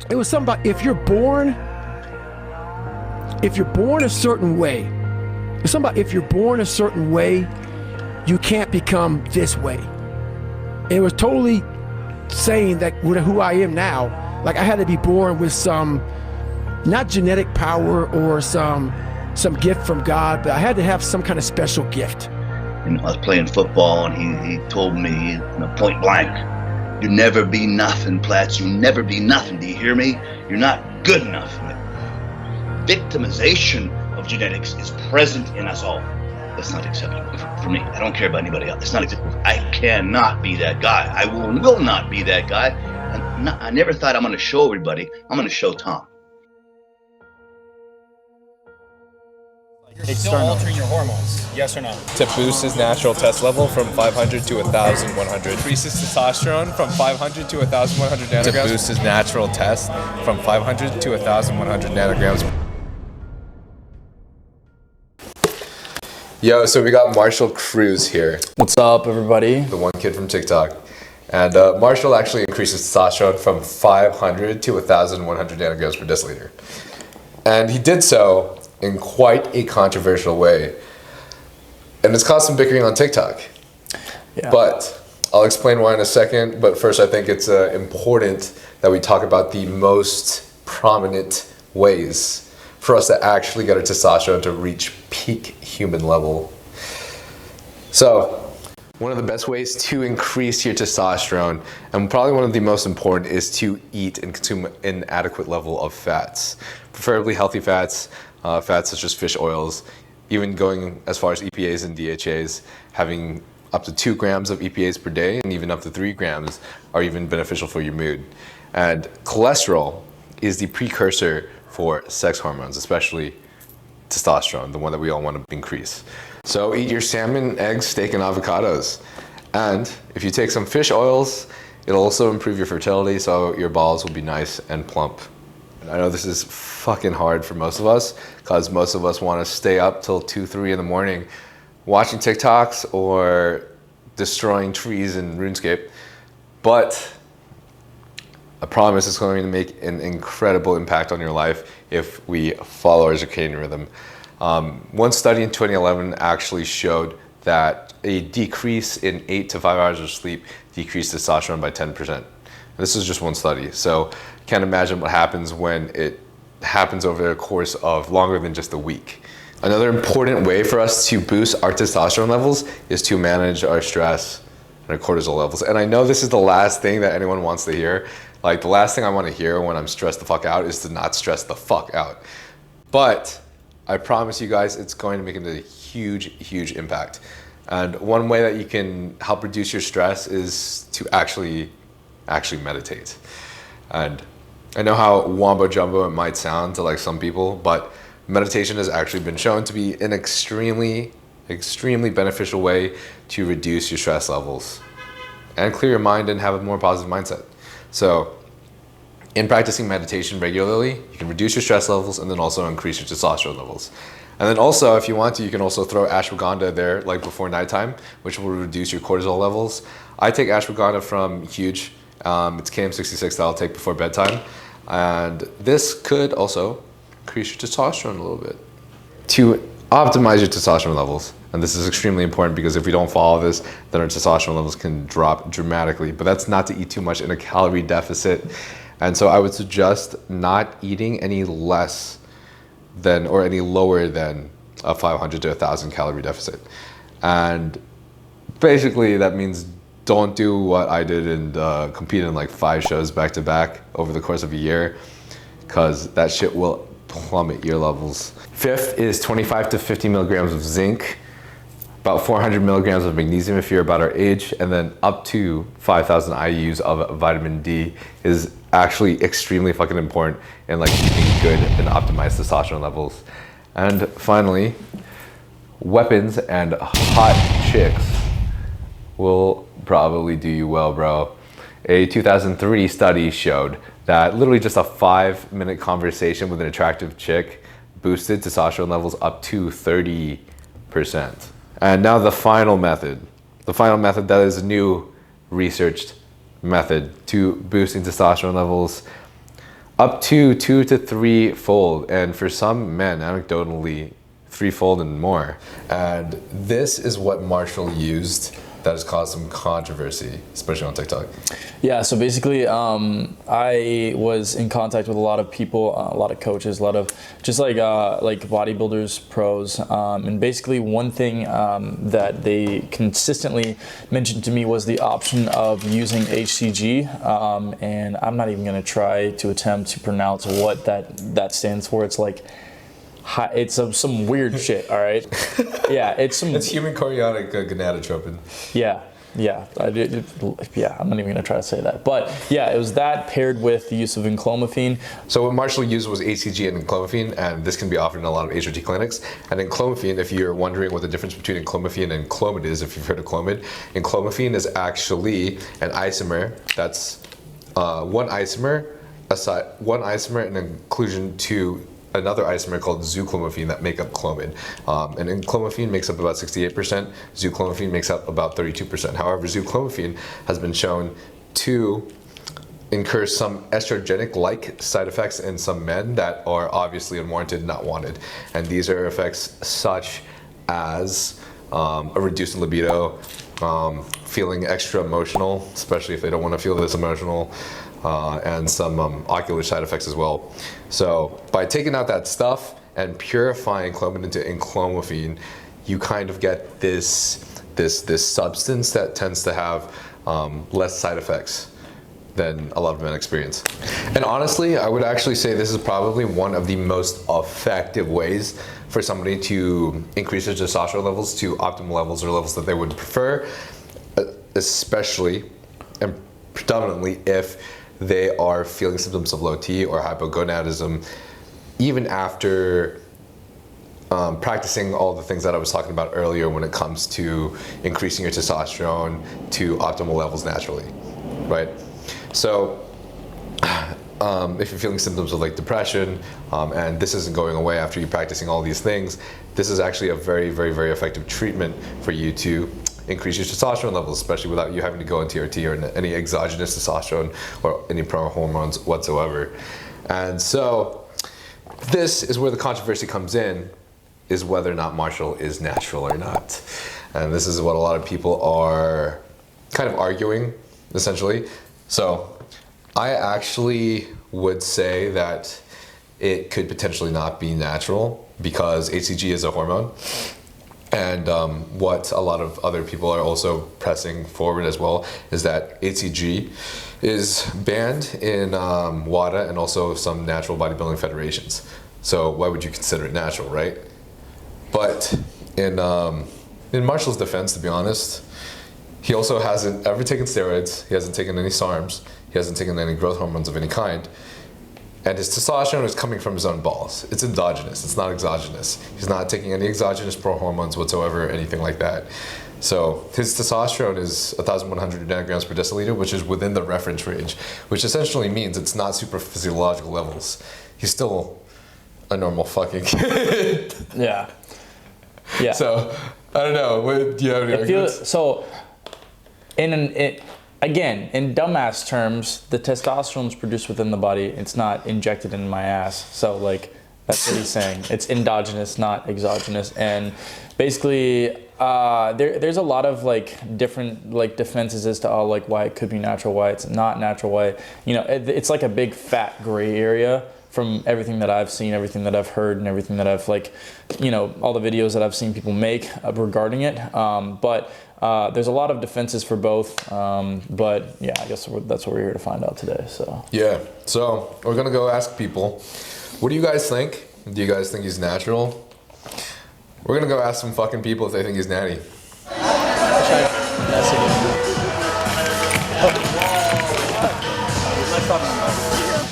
It was something about if you're born a certain way, it's something about if you're born a certain way, you can't become this way. It was totally saying that with who I am now, like I had to be born with some, not genetic power or some gift from God, but I had to have some kind of special gift. I was playing football, and he told me, point blank, "You never be nothing, Platts. You never be nothing. Do you hear me? You're not good enough." Victimization of genetics is present in us all. That's not acceptable for me. I don't care about anybody else. It's not acceptable. I cannot be that guy. I will not be that guy. And I never thought I'm going to show everybody. I'm going to show Tom. You're still altering your hormones, yes or no? To boost his natural test level from 500 to 1,100. Increases testosterone from 500 to 1,100 nanograms. To boost his natural test from 500 to 1,100 nanograms. Yo, so we got Marshall Cruz here. What's up, everybody? The one kid from TikTok. And Marshall actually increases testosterone from 500 to 1,100 nanograms per deciliter. And he did so in quite a controversial way. And it's caused some bickering on TikTok. Yeah. But I'll explain why in a second. But first, I think it's important that we talk about the most prominent ways for us to actually get our testosterone to reach peak human level. So, one of the best ways to increase your testosterone, and probably one of the most important, is to eat and consume an adequate level of fats. Preferably healthy fats, fats such as fish oils, even going as far as EPAs and DHAs, having up to 2 grams of EPAs per day and even up to 3 grams are even beneficial for your mood. And cholesterol is the precursor for sex hormones, especially testosterone, the one that we all want to increase. So eat your salmon, eggs, steak, and avocados. And if you take some fish oils, it'll also improve your fertility, so your balls will be nice and plump. And I know this is fucking hard for most of us, because most of us want to stay up till 2, 3 in the morning watching TikToks or destroying trees in RuneScape. But I promise it's going to make an incredible impact on your life if we follow our circadian rhythm. One study in 2011 actually showed that a decrease in 8 to 5 hours of sleep decreased testosterone by 10%. This is just one study, so can't imagine what happens when it happens over the course of longer than just a week. Another important way for us to boost our testosterone levels is to manage our stress and our cortisol levels. And I know this is the last thing that anyone wants to hear. Like, the last thing I want to hear when I'm stressed the fuck out is to not stress the fuck out. But I promise you guys, it's going to make a huge impact. And one way that you can help reduce your stress is to actually meditate. And I know how wombo jumbo it might sound to like some people, but meditation has actually been shown to be an extremely beneficial way to reduce your stress levels and clear your mind and have a more positive mindset. So in practicing meditation regularly, you can reduce your stress levels and then also increase your testosterone levels. And then also, if you want to, you can also throw ashwagandha there like before nighttime, which will reduce your cortisol levels. I take ashwagandha from Huge. It's KM66 that I'll take before bedtime. And this could also increase your testosterone a little bit. To optimize your testosterone levels, and this is extremely important because if we don't follow this, then our testosterone levels can drop dramatically. But that's not to eat too much in a calorie deficit. And so I would suggest not eating any less than or any lower than a 500 to 1,000 calorie deficit. And basically that means don't do what I did and compete in like 5 shows back to back over the course of a year, because that shit will plummet your levels. Fifth is 25 to 50 milligrams of zinc, about 400 milligrams of magnesium if you're about our age, and then up to 5,000 IUs of vitamin D is actually extremely fucking important in like keeping good and optimized testosterone levels. And finally, weapons and hot chicks will probably do you well, bro. A 2003 study showed that literally just a 5-minute conversation with an attractive chick boosted testosterone levels up to 30%. And now the final method that is a new researched method to boosting testosterone levels up to 2 to 3 fold, and for some men, anecdotally, 3-fold and more. And this is what Marshall used that has caused some controversy, especially on TikTok. Yeah, so basically, I was in contact with a lot of people, a lot of coaches, a lot of just like bodybuilders, pros, and basically one thing that they consistently mentioned to me was the option of using HCG, and I'm not even going to try to attempt to pronounce what that stands for. It's like it's some weird shit, all right? Yeah, it's human chorionic gonadotropin. Yeah, I'm not even gonna try to say that. But yeah, it was that paired with the use of enclomiphene. So what Marshall used was HCG and enclomiphene, and this can be offered in a lot of HRT clinics. And enclomiphene, if you're wondering what the difference between enclomiphene and Clomid is, if you've heard of Clomid, enclomiphene is actually an isomer that's one isomer in inclusion to another isomer called zooclomiphene that make up Clomid. And enclomiphene makes up about 68%, zooclomiphene makes up about 32%. However, zooclomiphene has been shown to incur some estrogenic-like side effects in some men that are obviously unwarranted, not wanted. And these are effects such as a reduced libido, feeling extra emotional, especially if they don't want to feel this emotional, and some ocular side effects as well. So by taking out that stuff and purifying Clomid into enclomiphene, you kind of get this substance that tends to have less side effects than a lot of men experience. And honestly, I would actually say this is probably one of the most effective ways for somebody to increase their testosterone levels to optimal levels or levels that they would prefer, especially and predominantly if they are feeling symptoms of low T or hypogonadism, even after practicing all the things that I was talking about earlier when it comes to increasing your testosterone to optimal levels naturally, right? So if you're feeling symptoms of like depression and this isn't going away after you're practicing all these things, this is actually a very, very, very effective treatment for you to increase your testosterone levels, especially without you having to go on TRT or any exogenous testosterone or any pro-hormones whatsoever. And so this is where the controversy comes in, is whether or not Marshall is natural or not. And this is what a lot of people are kind of arguing, essentially. So I actually would say that it could potentially not be natural because HCG is a hormone. And what a lot of other people are also pressing forward as well is that HCG is banned in WADA and also some natural bodybuilding federations. So why would you consider it natural, right? But in Marshall's defense, to be honest, he also hasn't ever taken steroids. He hasn't taken any SARMs. He hasn't taken any growth hormones of any kind. And his testosterone is coming from his own balls. It's endogenous, it's not exogenous. He's not taking any exogenous pro-hormones whatsoever, anything like that. So his testosterone is 1,100 nanograms per deciliter, which is within the reference range, which essentially means it's not super physiological levels. He's still a normal fucking kid. Yeah. So, I don't know, do you have any arguments? So, again, in dumbass terms, the testosterone is produced within the body. It's not injected in my ass. So, like, that's what he's saying. It's endogenous, not exogenous. And basically, there's a lot of like different like defenses as to like why it could be natural, why it's not natural, why it's like a big fat gray area from everything that I've seen, everything that I've heard, and everything that I've all the videos that I've seen people make regarding it. But there's a lot of defenses for both. But yeah, I guess that's what we're here to find out today. So yeah, so we're gonna go ask people, what do you guys think? Do you guys think he's natural? We're gonna go ask some fucking people if they think he's natty.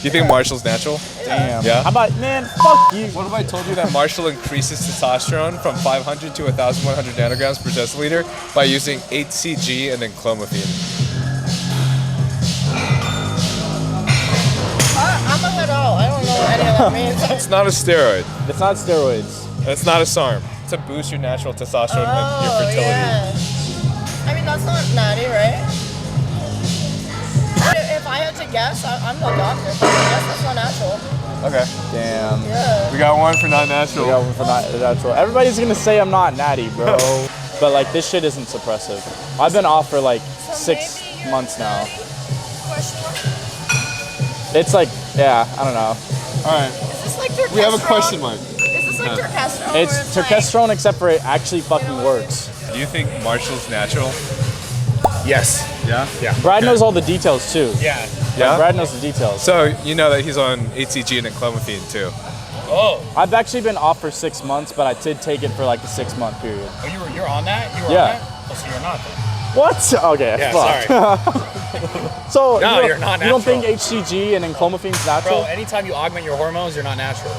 Do you think Marshall's natural? damn. Yeah? How about, man, fuck you. What if I told you that Marshall increases testosterone from 500 to 1,100 nanograms per deciliter by using HCG and then clomiphene? I'm a head out. I don't know what any of that means. It's not a steroid. It's not steroids. It's not a SARM. To boost your natural testosterone and your fertility. Yeah. I mean, that's not natty, right? If I had to guess. I'm no doctor, but I guess that's not natural. Okay. Damn. Yeah. We got one for not natural. We got one for not natural. Everybody's gonna say I'm not natty, bro. But like this shit isn't suppressive. I've been off for like 6 months now. Question mark? It's like, yeah, I don't know. All right. Is this like testosterone? We have a question mark. Is this like testosterone? It's or like- testosterone, except for it actually fucking works. Do you think Marshall's natural? Yes. Yeah. Yeah. Brad knows all the details too. Yeah. Yeah? Brad knows the details. So you know that he's on HCG and clomiphene too. Oh. I've actually been off for 6 months, but I did take it for like a 6-month period. Oh, you're on that? You were Yeah. on that? Oh, so you're not then. What? Okay. Yeah, fuck. So No, you're not You don't think natural. HCG and enclomophene's natural? Bro, anytime you augment your hormones, you're not natural.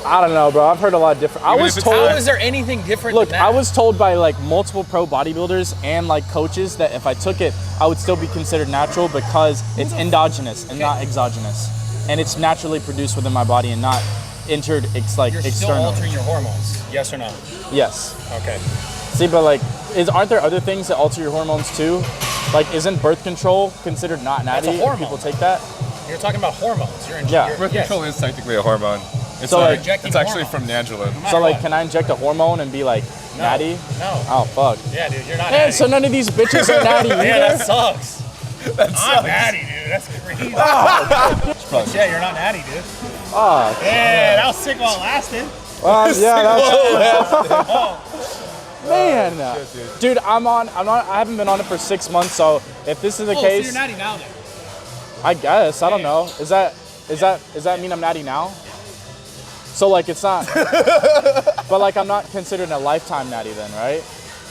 I don't know, bro. I've heard a lot of different. I Even was if it's How told. is there anything different Look, than that? I was told by like multiple pro bodybuilders and like coaches that if I took it, I would still be considered natural because it's endogenous and not exogenous, and it's naturally produced within my body and not entered You're still external. altering your hormones. Yes or no? Yes. Okay. See, but like, aren't there other things that alter your hormones too? Like, isn't birth control considered not natty? That's a hormone. People take that. You're talking about hormones. Yeah. Birth control is technically a hormone. It's So, like- it's actually from Angela. So like, can I inject a hormone and be like natty? No. Oh fuck. Yeah, dude, you're not Hey, natty. so none of these bitches are natty either. Yeah, that sucks. I'm natty, dude. That's crazy. Yeah, you're not natty, dude. Oh, Yeah, that was sick while it lasted. yeah, that's man. Dude, I haven't been on it for 6 months, so if this is the So case, you're natty now then. I guess I don't know. Does that mean I'm natty now? So like it's not, but like I'm not considered a lifetime natty then, right?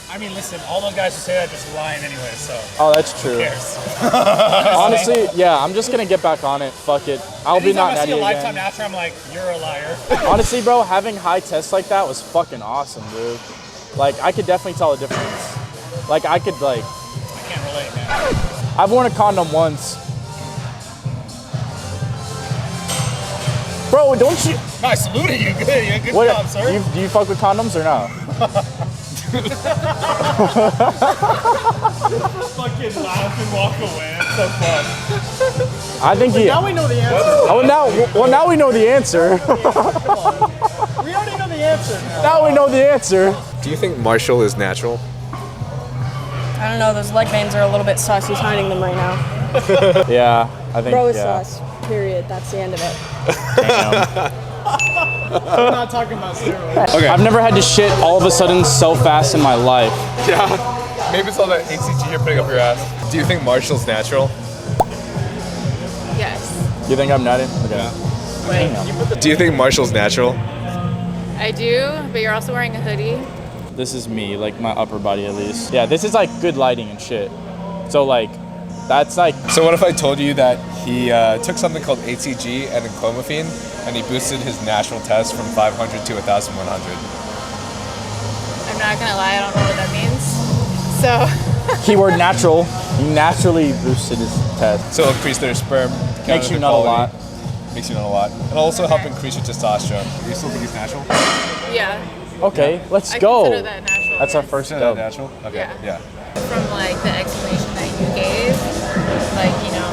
I mean, listen, all those guys who say that are just lying anyway, so Oh, that's who true. cares? Honestly, yeah, I'm just gonna get back on it. Fuck it. I'll be Anytime not I see natty a lifetime again. natural, I'm like, you're a liar. Honestly, bro, having high tests like that was fucking awesome, dude. Like I could definitely tell a difference. Like I could like, I can't relate, man. I've worn a condom once. Bro, don't you? No, I saluted you. Good What? job, sir. Do you fuck with condoms or no? Fucking laugh and walk away. That's so fun. I think he. Now we know the answer. Oh, now we know the answer. We already know the answer now. Now we know the answer. Do you think Marshall is natural? I don't know, those leg veins are a little bit sus. He's hiding them right now. Yeah, I think. Bro is yeah. sus. Period. That's the end of it. I'm not talking about steroids. Okay. I've never had to shit all of a sudden so fast in my life. Yeah. Maybe it's all that HCG you're putting up your ass. Do you think Marshall's natural? Yes. You think I'm nutty? Okay. Do you think Marshall's natural? I do, but you're also wearing a hoodie. This is me, like my upper body at least. Yeah, this is like good lighting and shit. So like, that's like. So what if I told you that he took something called HCG and clomiphene, and he boosted his natural test from 500 to 1,100? I'm not gonna lie, I don't know what that means. So. Keyword natural. He naturally boosted his test. So it'll increase their sperm count Makes and you the nut a quality. lot. Makes you nut a lot. It'll also help increase your testosterone. Do you still think he's natural? Yeah. Okay, let's I go. consider that natural. That's our yes. first Is that dub. natural? Okay. Yeah. Yeah. From like the explanation that you gave, like, you know,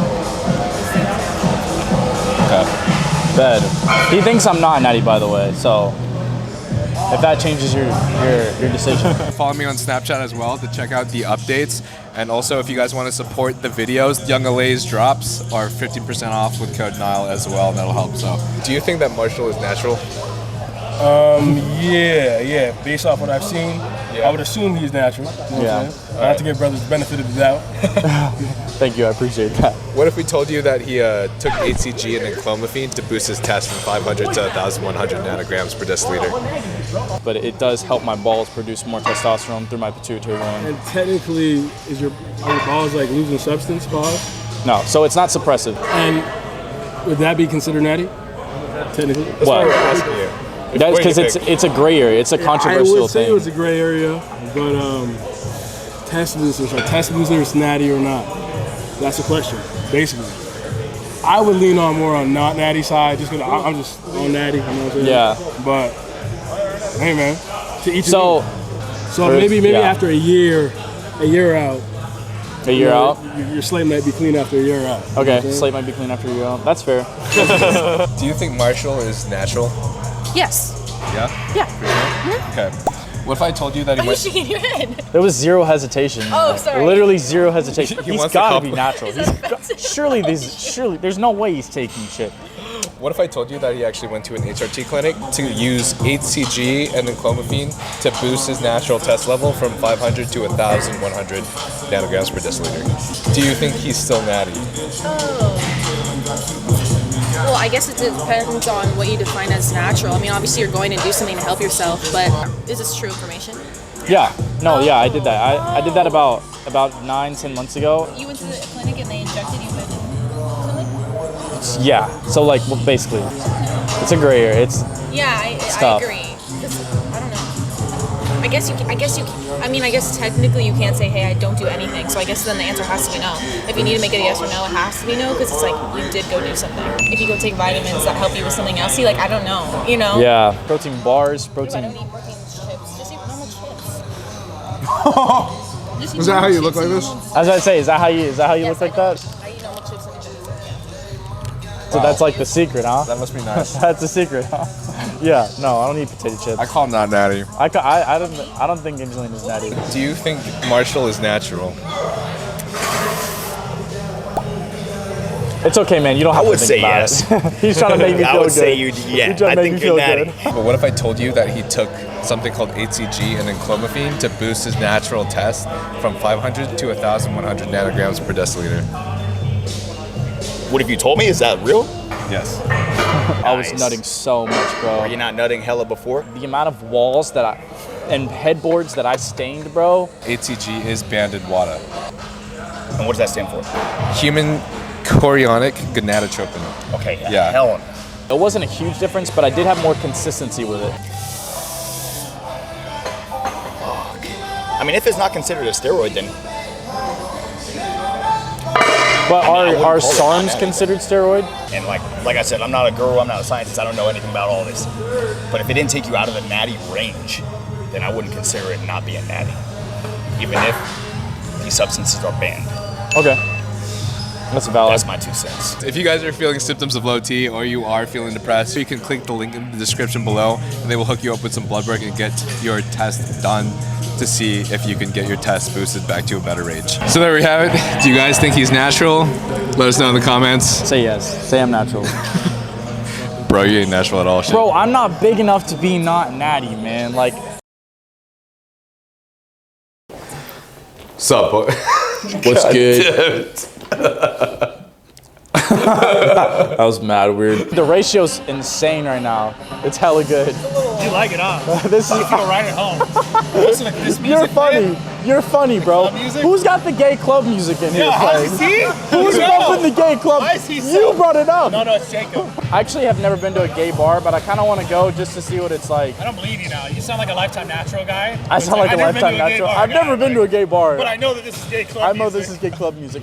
Okay. Bed. He thinks I'm not natty, by the way. So if that changes your decision. Follow me on Snapchat as well to check out the updates. And also, if you guys want to support the videos, Young Alay's drops are 50% off with code Nile as well. That'll help. So, do you think that Marshall is natural? Yeah. Based off what I've seen, I would assume he's natural. You know what I'm saying? I have to give brothers the benefit of the doubt. Thank you, I appreciate that. What if we told you that he took HCG and then clomiphene to boost his test from 500 to 1,100 nanograms per deciliter? But it does help my balls produce more testosterone through my pituitary gland. And technically, are your balls like losing substance, pause? No, so it's not suppressive. And would that be considered natty? Technically? What? Asking you. That's because it's a gray area. It's a controversial I would say thing. it was a gray area, but test boosters, are test boosters natty or not? That's the question, basically. I would lean on more on not natty side, just because I'm just on natty, you know what I'm saying? Yeah. But, hey man, to each his So, own. So maybe yeah. after a year out, A year out? Your slate might be clean after a year out. Okay, slate might be clean after a year out. That's fair. Do you think Marshall is natural? Yes. Yeah? Yeah. Okay. What if I told you that Why he are you went... shaking your head? There was zero hesitation. Oh, sorry. Literally zero hesitation. He He's wants to gotta be compliment. natural. Surely, there's no way he's taking shit. What if I told you that he actually went to an HRT clinic to use HCG and then clomiphene to boost his natural test level from 500 to 1,100 nanograms per deciliter? Do you think he's still natty? Well, I guess it depends on what you define as natural. I mean, obviously you're going to do something to help yourself, but is this true information? Yeah. No, yeah, I did that. I did that about 9-10 months ago. You went to the clinic and they injected you with clinic? Yeah. So like, well, basically, it's a gray area. It's I tough. agree. I don't know. I guess technically you can't say, hey, I don't do anything. So I guess then the answer has to be no. If you need to make it a yes or no, it has to be no, because it's like you did go do something. If you go take vitamins that help you with something else, I don't know, you know? Yeah. Protein bars, protein. I don't eat protein chips. Just eat normal chips. Is that how you look like this? I was gonna say, is that how you Yes, look like that? I eat normal chips and So that's like the secret, huh? That must be nice. That's the secret, huh? Yeah. No, I don't eat potato chips. I call him not natty. I don't think Angelina's natty. Do you think Marshall is natural? It's okay, man. You don't have to think about it. He's trying to make me feel good. I would say yeah. He's trying to make me feel good. But what if I told you that he took something called HCG and then clomiphene to boost his natural test from 500 to 1,100 nanograms per deciliter? What if you told me? Is that real? Yes. I was nutting so much, bro. Were you not nutting hella before? The amount of walls and headboards that I stained, bro. HCG is banded WADA. And what does that stand for? Human chorionic gonadotropin. Okay, Yeah. hell no. It wasn't a huge difference, but I did have more consistency with it. I mean, if it's not considered a steroid, then But I wouldn't are call it SARMs natty. considered steroid? and like I said, I'm not a guru, I'm not a scientist, I don't know anything about all this. But if it didn't take you out of the natty range, then I wouldn't consider it not being natty, even if these substances are banned. Okay. That's valid. That's my 2 cents. If you guys are feeling symptoms of low T or you are feeling depressed, you can click the link in the description below and they will hook you up with some blood work and get your test done to see if you can get your test boosted back to a better range. So there we have it. Do you guys think he's natural? Let us know in the comments. Say yes. Say I'm natural. Bro, you ain't natural at all. Shit. Bro, I'm not big enough to be not natty, man. Like. Sup, boy? What's good? That was mad weird. The ratio's insane right now. It's hella good. You like it, huh? This is. Feel right at home. Listen to this music. You're funny. You're funny, bro. Club music? Who's got the gay club music in here Yeah, playing? see? Who's bumping the gay club? Why is he so- You brought it up. No, it's Jacob. I actually have never been to a gay bar, but I kind of want to go just to see what it's like. I don't believe you now. You sound like a Lifetime Natural guy. I sound like a lifetime natural. I've never been to a gay bar. But I know that this is gay club I know music. this is gay club music.